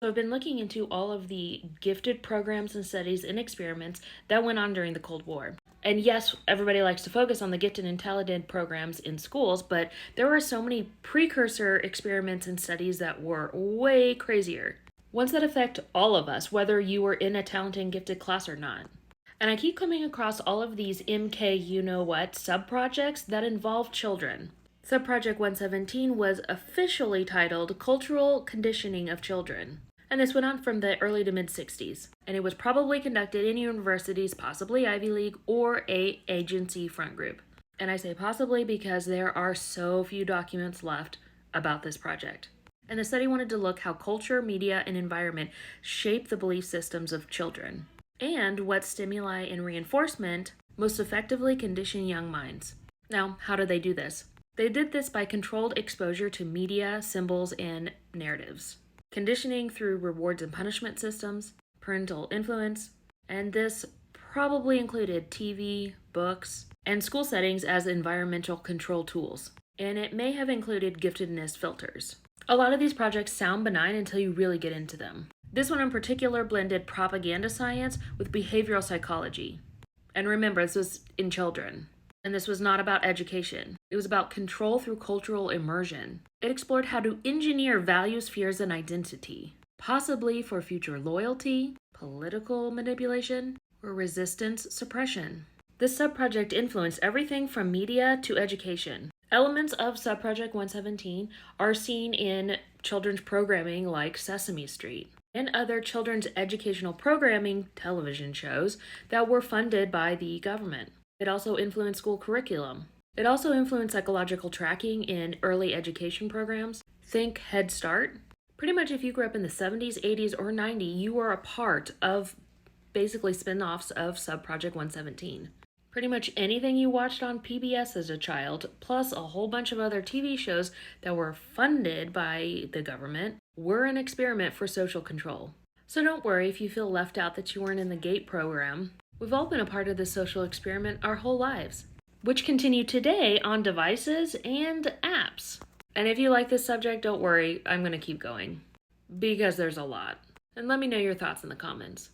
So I've been looking into all of the gifted programs and studies and experiments that went on during the Cold War. And yes, everybody likes to focus on the gifted and talented programs in schools, but there were so many precursor experiments and studies that were way crazier. Ones that affect all of us, whether you were in a talented and gifted class or not. And I keep coming across all of these MK you know what subprojects that involve children. Subproject 117 was officially titled Cultural Conditioning of Children. And this went on from the early to mid 60s. And it was probably conducted in universities, possibly Ivy League, or a agency front group. And I say possibly because there are so few documents left about this project. And the study wanted to look how culture, media, and environment shape the belief systems of children, and what stimuli and reinforcement most effectively condition young minds. Now, how do they do this? They did this by controlled exposure to media, symbols, and narratives. Conditioning through rewards and punishment systems, parental influence, and this probably included TV, books, and school settings as environmental control tools. And it may have included giftedness filters. A lot of these projects sound benign until you really get into them. This one in particular blended propaganda science with behavioral psychology. And remember, this was in children. And this was not about education. It was about control through cultural immersion. It explored how to engineer values, fears, and identity, possibly for future loyalty, political manipulation, or resistance suppression. This subproject influenced everything from media to education. Elements of Subproject 117 are seen in children's programming like Sesame Street and other children's educational programming television shows that were funded by the government. It also influenced school curriculum. It also influenced psychological tracking in early education programs. Think Head Start. Pretty much if you grew up in the 70s, 80s, or 90s, you were a part of basically spin-offs of Subproject 117. Pretty much anything you watched on PBS as a child, plus a whole bunch of other TV shows that were funded by the government, were an experiment for social control. So don't worry if you feel left out that you weren't in the GATE program. We've all been a part of this social experiment our whole lives, which continue today on devices and apps. And if you like this subject, don't worry, I'm going to keep going, because there's a lot. And let me know your thoughts in the comments.